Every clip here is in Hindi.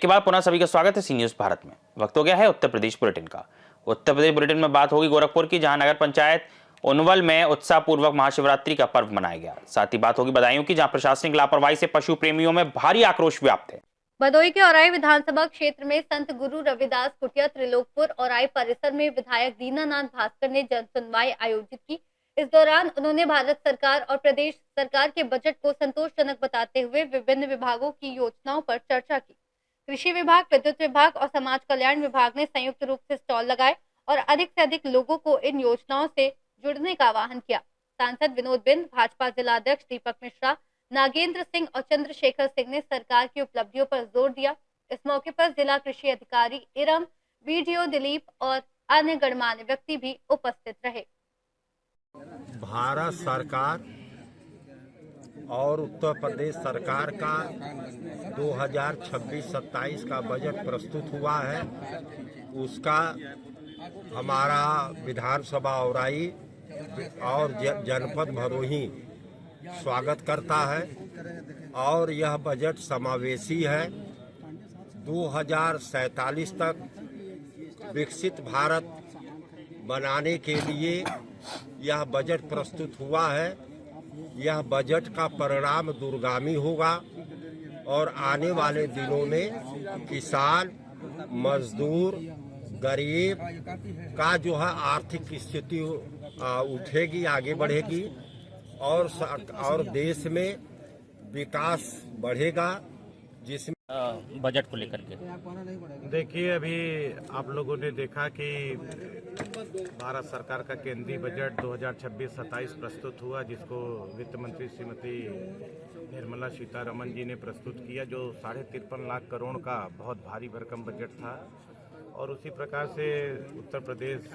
के बाद पुनः सभी का स्वागत है सी न्यूज भारत में। वक्त हो गया है उत्तर प्रदेश बुलेटिन का। उत्तर प्रदेश बुलेटिन में बात होगी गोरखपुर की, जहां नगर पंचायत उनवल में उत्साहपूर्वक महाशिवरात्रि का पर्व मनाया गया। साथ ही बात होगी बदायूं की, जहां प्रशासनिक लापरवाही से पशु प्रेमियों में भारी आक्रोश व्याप्त है। भदोही के औराई विधानसभा क्षेत्र में संत गुरु रविदास कुटिया त्रिलोकपुर औराई परिसर में विधायक दीनानाथ भास्कर ने जन सुनवाई आयोजित की। इस दौरान उन्होंने भारत सरकार और प्रदेश सरकार के बजट को संतोषजनक बताते हुए विभिन्न विभागों की योजनाओं पर चर्चा की। कृषि विभाग, विद्युत विभाग और समाज कल्याण विभाग ने संयुक्त रूप से स्टॉल लगाए और अधिक से अधिक लोगों को इन योजनाओं से जुड़ने का आह्वान किया। सांसद विनोद बिंद, भाजपा जिलाध्यक्ष दीपक मिश्रा, नागेंद्र सिंह और चंद्रशेखर सिंह ने सरकार की उपलब्धियों पर जोर दिया। इस मौके पर जिला कृषि अधिकारी इरम, बीडीओ दिलीप और अन्य गणमान्य व्यक्ति भी उपस्थित रहे। भारत सरकार और उत्तर प्रदेश सरकार का 2026-27 का बजट प्रस्तुत हुआ है। उसका हमारा विधानसभा औराई और जनपद भदोही स्वागत करता है और यह बजट समावेशी है। 2047 तक विकसित भारत बनाने के लिए यह बजट प्रस्तुत हुआ है। यह बजट का परिणाम दूरगामी होगा और आने वाले दिनों में किसान, मजदूर, गरीब का जो है आर्थिक स्थिति उठेगी, आगे बढ़ेगी और देश में विकास बढ़ेगा। जिसमें बजट को लेकर के देखिए, अभी आप लोगों ने देखा कि भारत सरकार का केंद्रीय बजट 2026-27 प्रस्तुत हुआ, जिसको वित्त मंत्री श्रीमती निर्मला सीतारमण जी ने प्रस्तुत किया, जो 53.5 लाख करोड़ का बहुत भारी भरकम बजट था। और उसी प्रकार से उत्तर प्रदेश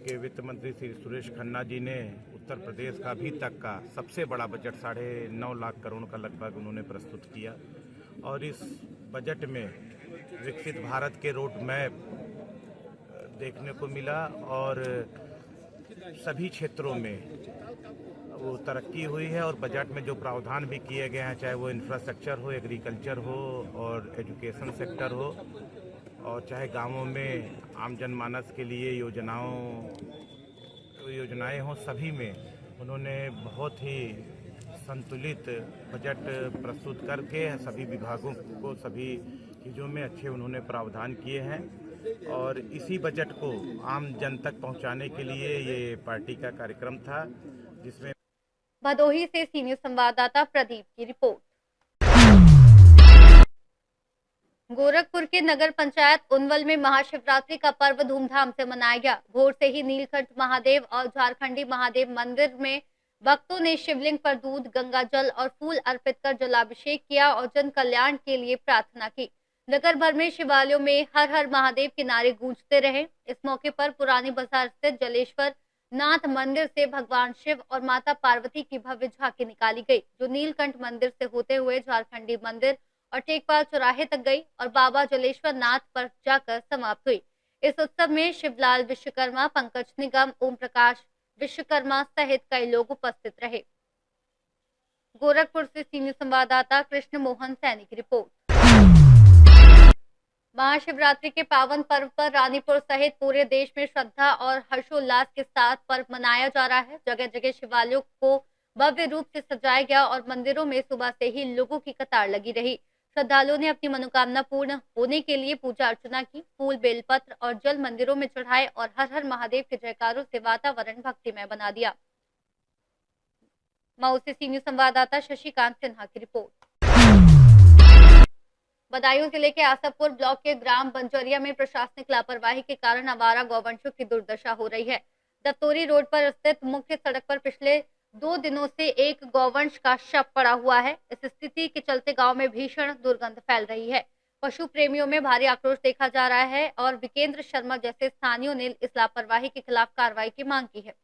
के वित्त मंत्री श्री सुरेश खन्ना जी ने उत्तर प्रदेश का अभी तक का सबसे बड़ा बजट 9.5 लाख करोड़ का लगभग उन्होंने प्रस्तुत किया। और इस बजट में विकसित भारत के रोड मैप देखने को मिला और सभी क्षेत्रों में वो तरक्की हुई है। और बजट में जो प्रावधान भी किए गए हैं, चाहे वो इंफ्रास्ट्रक्चर हो, एग्रीकल्चर हो और एजुकेशन सेक्टर हो, और चाहे गांवों में आम जनमानस के लिए योजनाएं हों, सभी में उन्होंने बहुत ही संतुलित बजट प्रस्तुत करके सभी विभागों को सभी चीज़ों में अच्छे उन्होंने प्रावधान किए हैं। और इसी बजट को आम जन तक पहुंचाने के लिए ये पार्टी का कार्यक्रम था, जिसमें भदोही से सीनियर संवाददाता प्रदीप की रिपोर्ट। गोरखपुर के नगर पंचायत उनवल में महाशिवरात्रि का पर्व धूमधाम से मनाया गया। भोर से ही नीलकंठ महादेव और झारखंडी महादेव मंदिर में भक्तों ने शिवलिंग पर दूध, गंगा जल और फूल अर्पित कर जलाभिषेक किया और जन कल्याण के लिए प्रार्थना की। नगर भर में शिवालयों में हर हर महादेव के नारे गूंजते रहे। इस मौके पर पुरानी बाजार स्थित जलेश्वर नाथ मंदिर से भगवान शिव और माता पार्वती की भव्य झांकी निकाली गई, जो नीलकंठ मंदिर से होते हुए झारखंडी मंदिर और टेकपाल चौराहे तक गई और बाबा जलेश्वर नाथ पर जाकर समाप्त हुई। इस उत्सव में शिवलाल विश्वकर्मा, पंकज निगम, ओम प्रकाश विश्वकर्मा सहित कई लोग उपस्थित रहे। गोरखपुर से सीनियर संवाददाता कृष्ण मोहन सैनी की रिपोर्ट। महाशिवरात्रि के पावन पर्व पर रानीपुर सहित पूरे देश में श्रद्धा और हर्षोल्लास के साथ पर्व मनाया जा रहा है। जगह जगह शिवालयों को भव्य रूप से सजाया गया और मंदिरों में सुबह से ही लोगों की कतार लगी रही। श्रद्धालुओं ने अपनी मनोकामना पूर्ण होने के लिए पूजा अर्चना की, फूल, बेलपत्र और जल मंदिरों में चढ़ाए और हर हर महादेव के जयकारों से वातावरण भक्तिमय बना दिया। मऊ से सीनियर संवाददाता शशिकांत सिन्हा की रिपोर्ट। बदायूं जिले के आसफपुर ब्लॉक के ग्राम बंजरिया में प्रशासनिक लापरवाही के कारण आवारा गौवंशों की दुर्दशा हो रही है। दफ्तोरी रोड पर स्थित मुख्य सड़क पर पिछले 2 दिनों से एक गौवंश का शव पड़ा हुआ है। इस स्थिति के चलते गांव में भीषण दुर्गंध फैल रही है। पशु प्रेमियों में भारी आक्रोश देखा जा रहा है और विकेंद्र शर्मा जैसे स्थानीयों ने इस लापरवाही के खिलाफ कार्रवाई की मांग की है।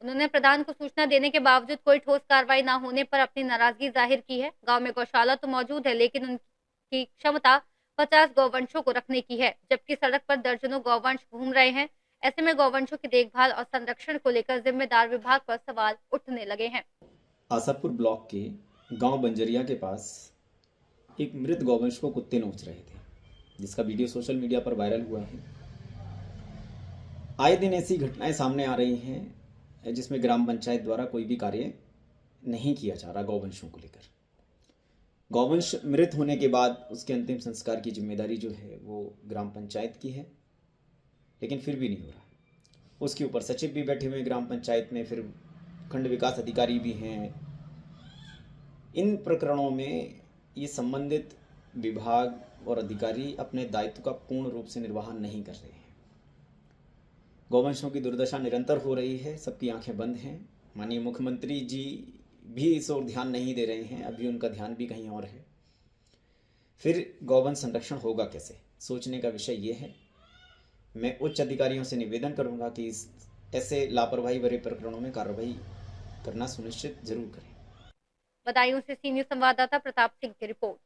उन्होंने प्रधान को सूचना देने के बावजूद कोई ठोस कार्रवाई न होने पर अपनी नाराजगी जाहिर की है। गाँव में गौशाला तो मौजूद है, लेकिन उनकी क्षमता 50 गौवंशों को रखने की है, जबकि सड़क पर दर्जनों गौवंश घूम रहे हैं। ऐसे में गौवंशों की देखभाल और संरक्षण को लेकर जिम्मेदार विभाग पर सवाल उठने लगे हैं। आसफपुर ब्लॉक के गांव बंजरिया के पास एक मृत गौवंश को कुत्ते नोच रहे थे, जिसका वीडियो सोशल मीडिया पर वायरल हुआ है। आए दिन ऐसी घटनाएं सामने आ रही हैं जिसमें ग्राम पंचायत द्वारा कोई भी कार्य नहीं किया जा रहा गौवंशों को लेकर। गौवंश मृत होने के बाद उसके अंतिम संस्कार की जिम्मेदारी जो है वो ग्राम पंचायत की है, लेकिन फिर भी नहीं हो रहा। उसके ऊपर सचिव भी बैठे हुए ग्राम पंचायत में, फिर खंड विकास अधिकारी भी हैं। इन प्रकरणों में ये संबंधित विभाग और अधिकारी अपने दायित्व का पूर्ण रूप से निर्वाह नहीं कर रहे हैं। गौवंशों की दुर्दशा निरंतर हो रही है, सबकी आंखें बंद हैं। माननीय मुख्यमंत्री जी भी इस ओर ध्यान नहीं दे रहे हैं, अभी उनका ध्यान भी कहीं और है। फिर गौवंश संरक्षण होगा कैसे, सोचने का विषय ये है। मैं उच्च अधिकारियों से निवेदन करूंगा कि इस ऐसे लापरवाही भरे प्रकरणों में कार्रवाई करना सुनिश्चित जरूर करें। बदायूं से सी न्यूज संवाददाता प्रताप सिंह की रिपोर्ट।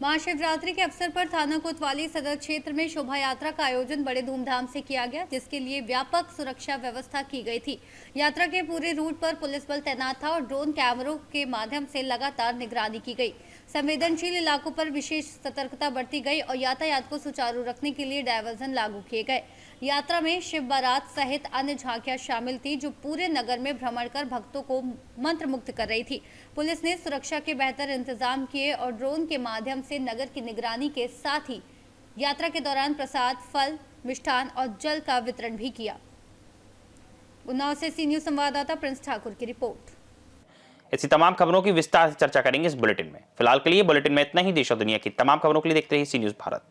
महाशिवरात्रि के अवसर पर थाना कोतवाली सदर क्षेत्र में शोभा यात्रा का आयोजन बड़े धूमधाम से किया गया, जिसके लिए व्यापक सुरक्षा व्यवस्था की गई थी। यात्रा के पूरे रूट पर पुलिस बल तैनात था और ड्रोन कैमरों के माध्यम से लगातार निगरानी की गई। संवेदनशील इलाकों पर विशेष सतर्कता बरती गई और यातायात को सुचारू रखने के लिए डायवर्जन लागू किए गए। यात्रा में शिव बारात सहित अन्य झांकियां शामिल थी, जो पूरे नगर में भ्रमण कर भक्तों को मंत्र मुक्त कर रही थी। पुलिस ने सुरक्षा के बेहतर इंतजाम किए और ड्रोन के माध्यम से नगर की निगरानी के साथ ही यात्रा के दौरान प्रसाद, फल, मिष्ठान और जल का वितरण भी किया। उन्नाव से सी न्यूज संवाददाता प्रिंस ठाकुर की रिपोर्ट। ऐसी तमाम खबरों की विस्तार से चर्चा करेंगे इस बुलेटिन में। फिलहाल के लिए बुलेटिन में इतना ही। देश और दुनिया की तमाम खबरों के लिए देखते रहिए सी न्यूज भारत।